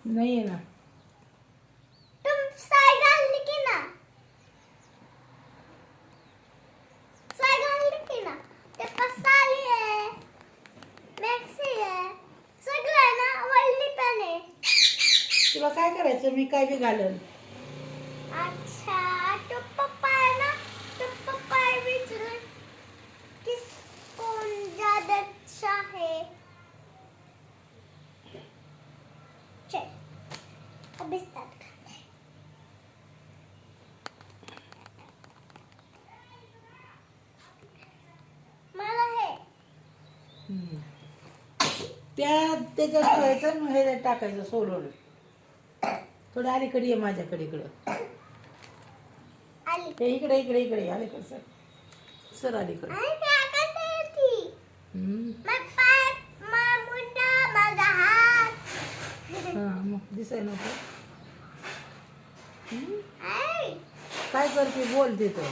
नाही आहे ना. तुम साय घालली की ना? साय घालली की ना? ते पसाली आहे, मॅक्सी आहे, सगळं आहे ना, वल्ली पण आहे. तुला काय करायचं? मी काय बी घालन. अच्छा, तो पप्पा है ना, तो पप्पा है विचार किस कौन ज्यादा अच्छा है. चल, अब स्टार्ट करते हैं. मला है त्याच्यात ठेवायचं, मग हे टाकायचं सोलून. थोडं अलीकडे ये माझ्याकडे, इकडं आली. हे इकडे इकडे इकडे अलीकडे सर. सर अलीकडे. अरे क्या करते है थी? हम्म. मैं पाय, मैं मुंडा, माझा हात. हा मग दिसाय नको. ऐ, काय करते? बोल तिथं.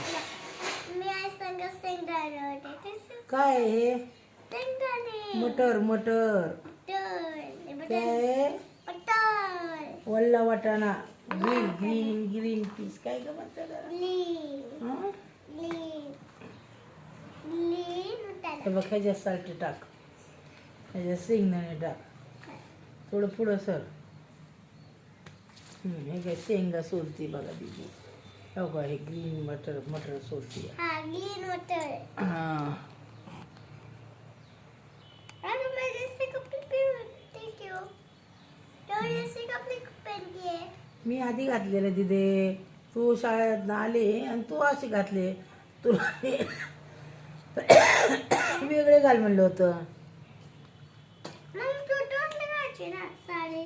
मी आज संग शेंगदाणे होते. काय आहे हे? शेंगदाणे. मटर मटर. मटर. काय? मटर. वल्ला वाटाणा. Green green green peas. काय ग म्हणतात त्याला? लीन. हं? लीन. लीन हे उतारा. बघ, ह्याच्यात साल्ट टाक, ह्याच्यात शेंगदाणे टाक. थोडं पुढं सर. हे काय शेंगा सोलती बघा दीदी. हो का, हे ग्रीन मटर मटर सोलती. हाँ, लीन मटर. हां. अरे मैं जैसे कपड़े पहनती क्यों? तो जैसे कपड़े पहनती है. मी आधी घातलेलं दिदे. तू शाळेत आले आणि तू असे घातले. तुला वेगळे घाल म्हणलं होतं. मग तू टोट लगायचे ना सारे.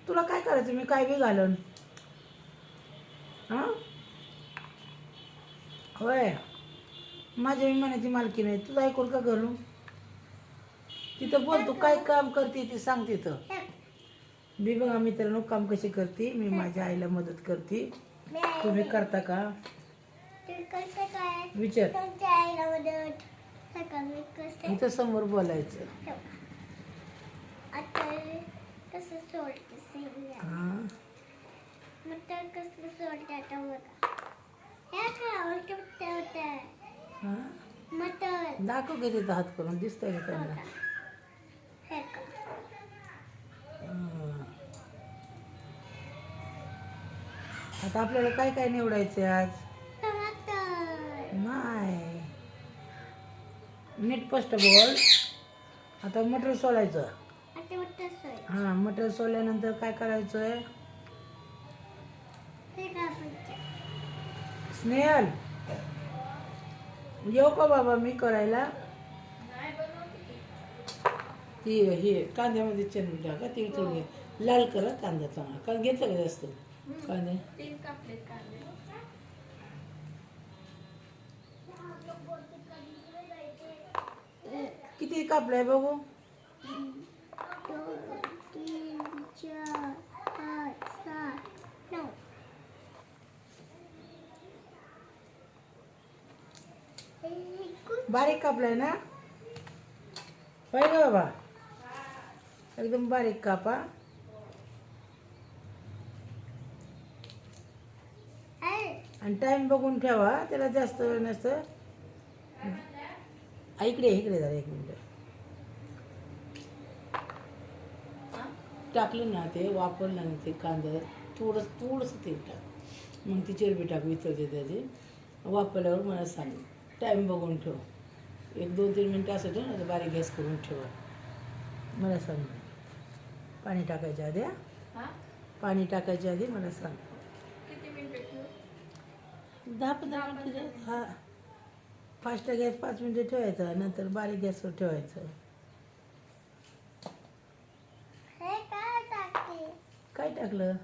तुला काय करायचं? मी काय बी घालन. हां होय, माझ्या विमानाची मालकी नाही. तुझं ऐकून का घालू? तिथं बोल, तू काय काम करते ते सांग तिथं. मी बघा मित्रांनो काम कशी करते. मी माझ्या आईला मदत करते. तुम्ही करता का? तू करते काय? विचार. तुमच्या आईला मदत. सकाळी कसं इथं समोर बोलायचं. आता कसं सोडते शेंगा. हां मटर कसं सोडते आता बघा. हे काय उलटं होतं. हां मटर. दाखव की तिथं हात करून. दिसतंय का त्यांना? हे का? हां. आता आपल्याला काय काय निवडायचं आज? टमाटर. नाही, नीट स्पष्ट बोल. आता मटर सोलायचं. आता मटर सोड. हां, मटर सोलल्यानंतर काय करायचं आहे? हे काय बनते? स्नेहल येऊ का बाबा मी करायला? ती हे कांद्यामध्ये चटणी टाका. ती उचलून घे. लाल करा कांदा चांगला. कारण घेतलं का जास्त कांदे? किती कापलाय बघू? 2, 3, 4, 5, 6, 9. बारीक कापलाय ना? होय का बाबा? एकदम बारीक कापा. आणि टाइम बघून ठेवा. त्याला जास्त वेळ नसतं. इकडे इकडे जरा 1 मिनिट. टाकलं ना ते, वापरलं ना ते कांदा, थोडंसं तेल टाक. मग ती चरबी टाक, विचरते त्याची. वापरल्यावर मला सांग. टाईम बघून ठेव. 1-2-3 मिनटं असं ठेव ना, बारीक गॅस करून ठेवा. मला सांग. पाणी टाकायच्या आधी. पाणी टाकायच्या आधी मला सांग. 10-15 मिनटं. हा, फास्ट गॅस 5 मिनटं ठेवायचा. नंतर बारीक गॅसवर ठेवायचं. हे काय टाकते? काय टाकलं?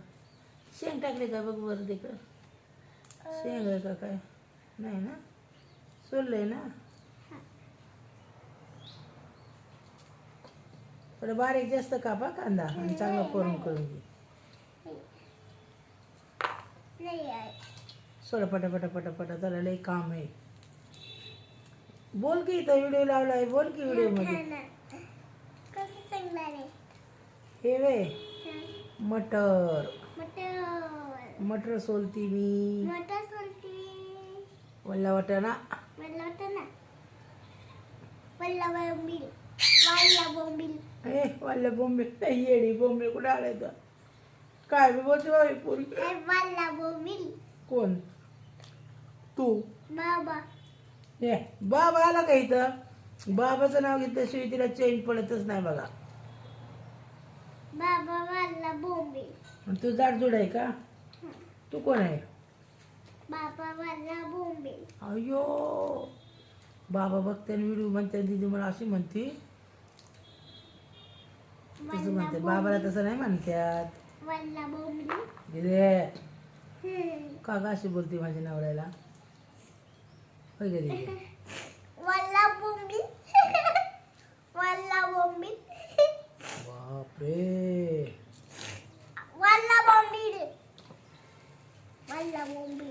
शेंग टाकले का बघ बरं तिकडं. शेंग आहे का काय? नाही ना, सोललंय ना. थोडं बारीक जास्त कापा कांदा आणि चांगला करून घे. नाही आहे. सोडा पटापटा पटापटा. त्याला लई काम आहे. बोल की, इथं व्हिडिओ लावलाय. बोल की व्हिडिओ मध्ये. कसं सांगणार आहे? हे वे हं. मटर मटर मटर सोलती मी मटर सोलती वल्ला वाटाणा वल्ला वाटाणा वल्ला बोंबील वल्ला बोंबील ए वल्ला बोंबील येडी बोंबील कुठे आलायचं काय बी बोलते बाबा पोरी वल्ला बोंबील कोण तू बाबा ये बाबा आला का इथं बाबाचं नाव घेतल्याशिवाय तिला चैन पडतच नाही बघा बाबा वल्ला बोंबील आणि तू जाडजूड आहे का तू कोण आहे बाबा वल्ला बोंबील अयो बाबा बघते व्हिडिओ म्हणते दीदी मला अशी म्हणते तसं म्हणते बाबाला तसं नाही म्हणतात वल्ला बोंबील दिदे का ग अशी बोलते माझ्या नवऱ्याला होय ग दीदी वल्ला बोंबील वल्ला बोंबील बापरे वल्ला बोंबील वल्ला बोंबील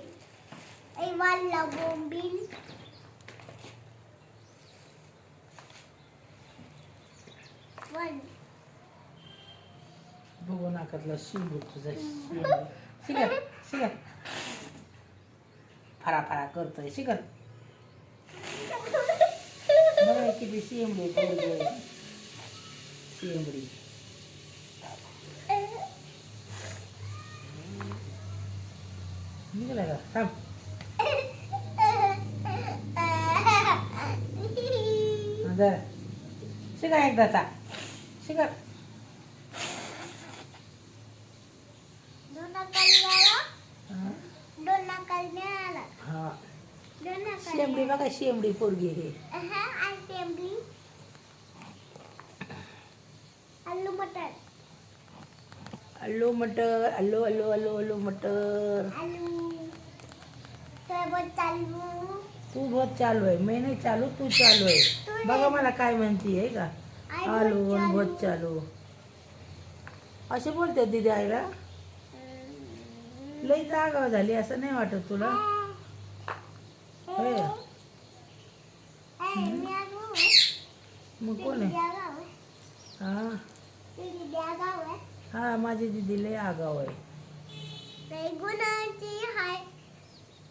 ए वल्ला बोंबील वन बघू नाकातला शिंबू तुझा शिकर शिकर फरा फरा करतोय शिकर बघा किती शेंबडी पोरगी शेंबडी निघाला का थांब जरा शिका एकदाचा शिकर दोन कल्याला हा दोन कल्याला हा दोन शेंबडी बघा शेंबडी पोरगी हे असेंबली आलू मटर अल्लो मटर अल्लो अल्लो अल्लो अल्लो मटर आलू सोयाबीन चालू तू बहुत चालू आहे मैं नाही चालू तू चालू आहे बघा मला काय म्हणती आहे का आलू बहुत चालू असे बोलते दीदी आईला लई जागा झाली असं नाही वाटत तुला होय मग कोण आहे हा हा माझी दीदी लई आगाव आहे गुणाची हाय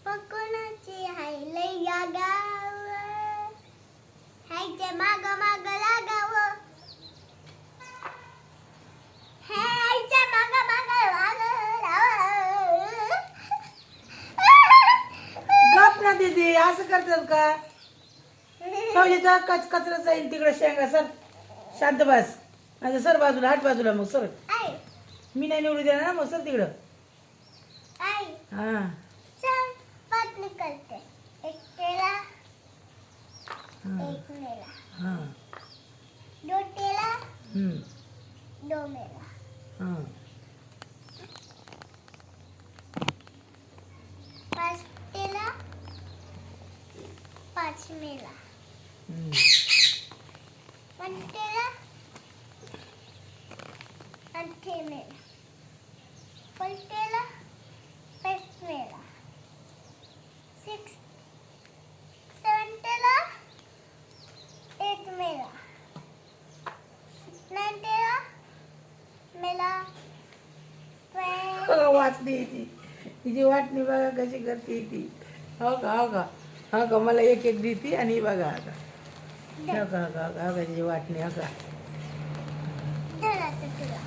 पकोनाची हाय लई आगाव हायचे माग माग लागाव हायचे माग माग गप ना दीदी असं करतात का कवलीचा कचरा जाईल तिकडे शेंगा सर शांत बस माझं सर बाजूला हात बाजूला मग सर आई मी नाही निवडू देणार ना मग सर तिकडं आई हा चल पात निकलते एक तेला हा एक मेला हा दो तेला हम्म, दो मेला हा पाच तेला पाच मेला हम्म. वन तेला आठे मेला फुल तेला पाच मेला सिक्स सेवन तेला एट मेला नाइन तेला मेला बघा वाटणी ती तिची वाटणी बघा कशी करते ती हो का मला एक एक देते आणि ही बघा आता हो का तिची वाटणी हो का धरा तुला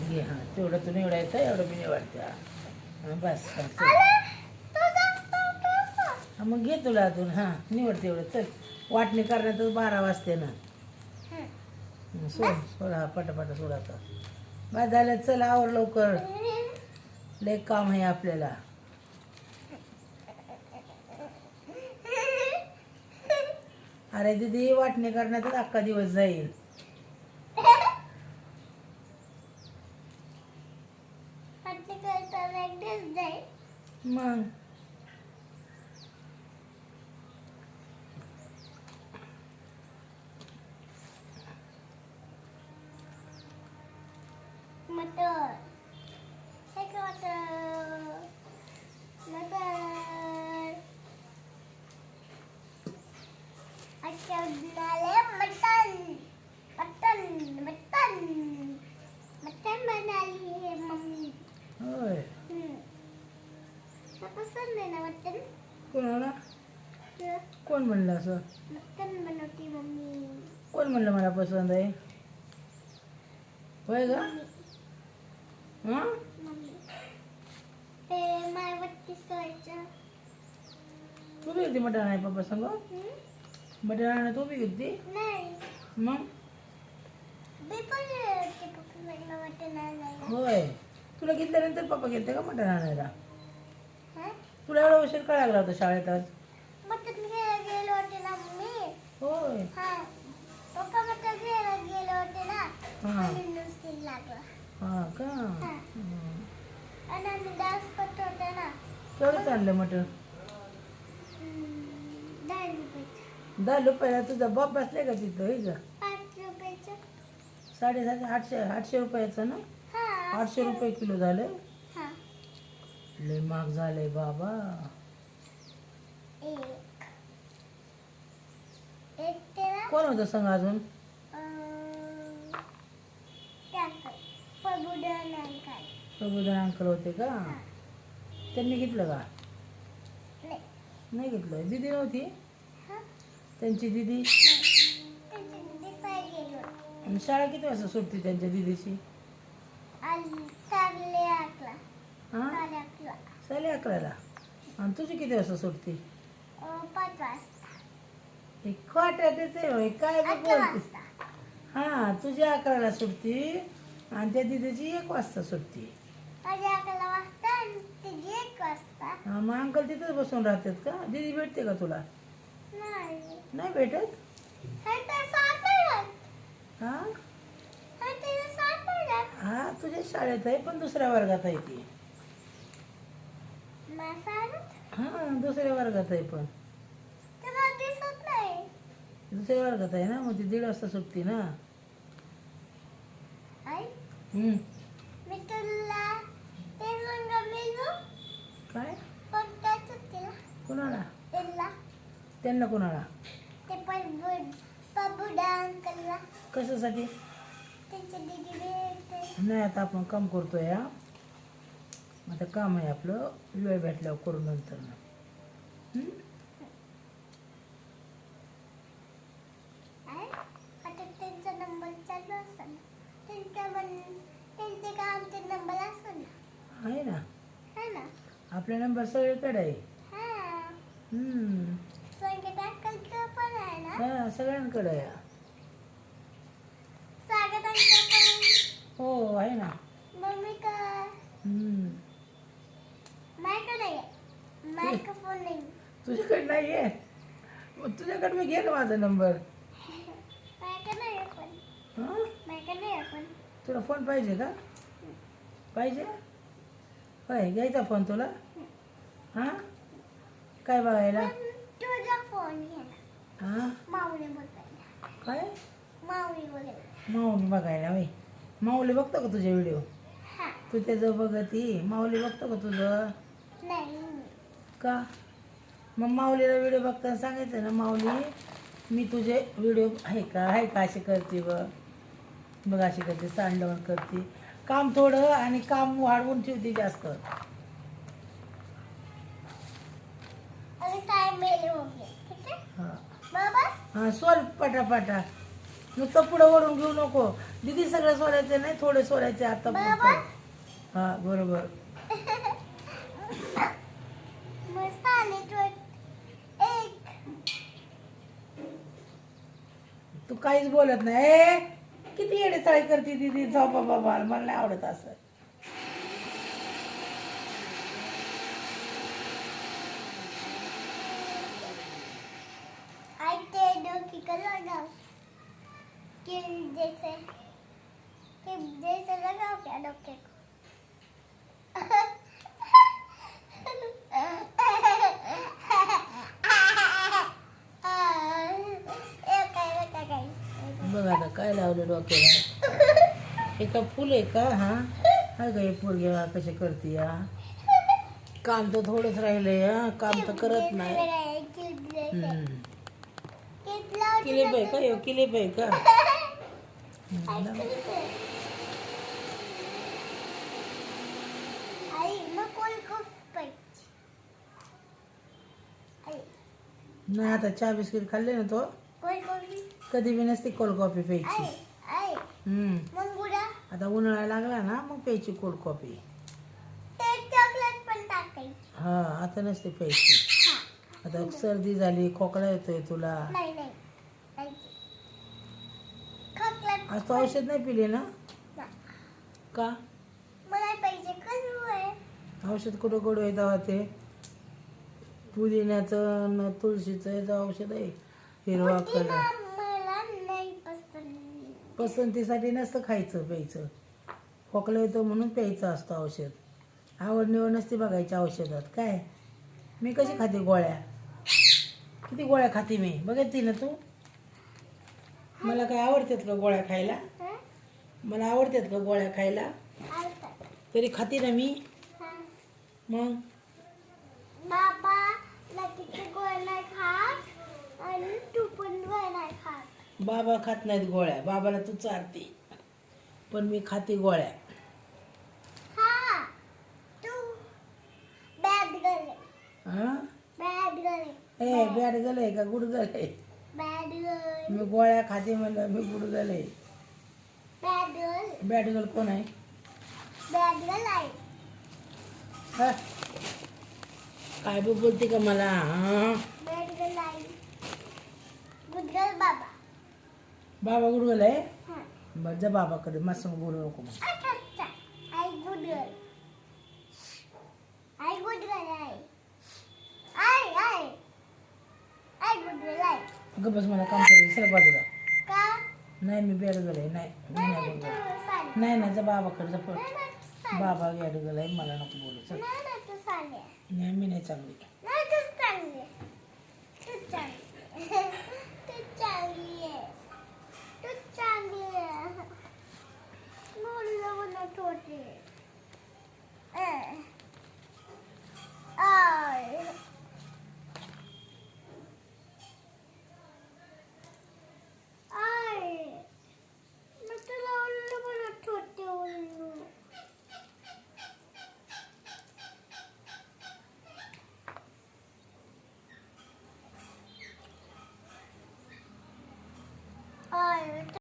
घे हा तेवढं तू निवडायचं एवढं मी निवडते हा बस हा, चल. तू जास्त करतो. हा मग घे तुला अजून हा निवड तेवढं चल वाटणी करण्यातच 12 वाजते ना सोड हा पटापट सोड आता बस झालं चल आवर लवकर लय काम आहे आपल्याला अरे दीदी वाटणी करण्यातच अख्खा दिवस जाईल वाटणी करताना एक दिवस जाईल. मग मटर एक मटर अच्छा नाले मटन मटन मटन मटन बनाली है मम्मी. होय. तुला पसंद आहे ना मटन? कोणाला? तुला कोण म्हणलं असं? मटन बनवती मम्मी. कोण म्हणलं मला पसंत आहे? होय का? हां मम्मी ते मायवरती सोयचं. तू बी होती मटण आहे पप्पा सांग. मटण आहे तू बी होती. नाही मग मी पण होते पप्पा मटन आणायला. होय. तुला घेतल्यानंतर पप्पा गेलते का मटण आणायला? हा? तुला एवढा उशीर काय लागला होता शाळेत आज? मटन घ्यायला गेलो होते ना मम्मी. होय. हा पप्पा मटन घ्यायला गेले होते ना. हां आणि नुसती लागला. हां का? हा. आणि आम्ही डान्स करत होते ना. केवढं चाललं मटण? 10 रुपयाचं. 10 रुपयाला तुझा बाप बसले का तिथं? हे का 5 रुपयाचं. 750 800 रुपयाचं ना? हा 800 रुपये किलो झाले. हा लय महाग झालंय बाबा. एक तेरा कोण होतं सांग अजून? पगुडन अंकल. प्रबोधन अंकल होते का? त्यांनी घेतलं का? नाही नाही घेतलं. दिदी नव्हती? हा त्यांची दिदी? त्याची दिसाय गेलो. आणि शाळा किती वाजता सुटते त्यांच्या दिदीची? आणि साडे 8ला. हां 11:30. 11:30ला. आणि तुझी किती वाजता सुटते? 5 वाजता. हे खोट्यातच आहे होय. काय बी 11 बोलतेस? वाजता. हां तुझी 11ला सुटते आणि त्या दिदीची 1 वाजता सुटते. माझी 11 वाजता आणि तिची 1 वाजता. हां मग अंकल तिथंच बसून राहतात का? दिदी भेटते का तुला? नाही नाही भेटत? हे तर 7 आहे. हां हे तर 7 आहे. हां तुझ्या शाळेत आहे पण दुसऱ्या वर्गात आहे ती. मसाला हां दुसऱ्या वर्गात आहे पण. तुला दिसत नाही. दुसऱ्या वर्गात आहे ना मग ती 1:30 वाजता सुटते ना. आई हम्म. मी तुला ते रंग मिळू काय? कोणत्या सुट्टीला कुणाला? त्यांना त्यांना कुणाला? ते पण पबुडा अंकलला कशासाठी? त्यांची दिदी भेटते. नाही आता आपण काम करतोय हा. आता काम आहे आपलं. वेळ भेटल्यावर करू नंतर ना. हम्म? आई आता त्यांचा नंबर चालू असतो ना. त्यांचे कामचे नंबर असतो ना. आहे ना. है ना. आपला नंबर सगळीकडे आहे. हा हम्म. संगीत अंकलचं पण आहे ना. हा सगळ्यांकडे आहे. स्वागत अंकल पण. हो आहे ना. मम्मी का हम्म. मायका नाही मायक्रोफोन नाही. तुझ्याकडे नाही आहे. मग तुझ्याकडे मी घे ना माझा नंबर. मायका नाही आपण. हां मायका नाही आपण. तुला फोन पाहिजे का? पाहिजे? होय घ्यायचा फोन तुला? हां काय बघायला? तुझा फोन घे ना. हां माऊली बघायला. काय? माऊली बघायला. माऊली बघायला होय. माऊली बघतो का तुझे व्हिडिओ? हा तू त्याचं बघती. माऊली बघतो का तुझं? नाही का? मग माऊलीला व्हिडिओ बघताना सांगायचं ना माऊली मी तुझे व्हिडिओ आहे का अशी करते बघ अशी करते सांडवण करते. काम थोडं आणि काम वाढवून ठेवते जास्त. अरे साहेब मेले होंगे. ठीक है हां बाबा. हां सोल पटापटा. नुसतं पुढं वळून घेऊ नको. दिदी सगळं सोलायचं नाही थोडे सोलायचे आता. बाबा हां बरोबर. मस्त आले तो एक. तू काहीच बोलत नाही. ए किती येडेचाळी करते दिदी. झोपा बाबा मला नाही आवडत असं. आई ते डोकी का लगाओ. किल जैसे लगाओ क्या डोके को. बघ आता काय लावलं डोक्याला. हे का फुल आहे का? हा काय ग हे पोरग्या कशी करते या. काम तर थोडंच राहिलंय. हा काम तर करत नाही. हम्म. किलिप आहे का? किलिप आहे का? नाही आता चहा बिस्किट खाल्ले ना तो कोल्ड कॉफी कधी बी नसते कोल्ड कॉफी प्यायची. आई मग उद्या आता उन्हाळा लागला ना मग प्यायची कोल्ड कॉफी. ते चॉकलेट पण टाकायची. हा आता नसते प्यायची. हा आता सर्दी झाली खोकला येतोय तुला. नाही नाही खायची. चॉकलेट आज तो औषध नाही पिले ना का? मला पाहिजे कसं आहे. औषध कुठं गोड आहे तेव्हा ते पुदिन्याचं न तुळशीचं याचं औषध आहे. हिरवा कलर मला नाही पसंत. पसंतीसाठी नसतं खायचं प्यायचं. खोकला येतो म्हणून प्यायचं असतं औषध. आवड निवड नसते बघायची औषधात. काय मी कशी खाते गोळ्या किती गोळ्या खाते मी बघितली ना तू. मला काय आवडतात का गोळ्या खायला? हं? मला आवडतात का गोळ्या खायला? आवडतात. तरी खाते ना मी. हं. मग बाबा लकीचे गोळ नाही खात आणि तू पण गोळ नाही खात. बाबा खात नाहीत गोळ्या. बाबाला तू चारते पण मी खाते गोळ्या. हा तू बॅड गर्ल. हा बॅड गर्ल. ए बॅड गल आहे का गुड गल आहे? Bad girl. मी गोळ्या खाते म्हणलं मी गुड गल आहे. Bad girl. बॅड गल कोण आहे? बॅड गर्ल आहे. हा? काय बी बोलते का मला? हा बॅड गर्ल आहे. गुड गर्ल बाबा. बाबा गुड गल आहे. हं. बरं जा बाबाकडे मस्त बोलू नको मग. अच्छा अच्छा. आई गुड गर्ल. आई गुड गर्ल आहे. आई आई आई गुड गर्ल आहे. अगं बस मला काम करू सर बाजूला. का? नाही मी बॅड गल आहे. नाही मी नाही नाही नाही बॅड गल. तू साली. नाही नाही जा बाबाकडे जा पळ. नाही नाही तू साली. बाबा बॅड गल आहे मला नको बोलू चल. नाही नाही तू साली. नाही मी नाही चांगली. नाही तू चांगली.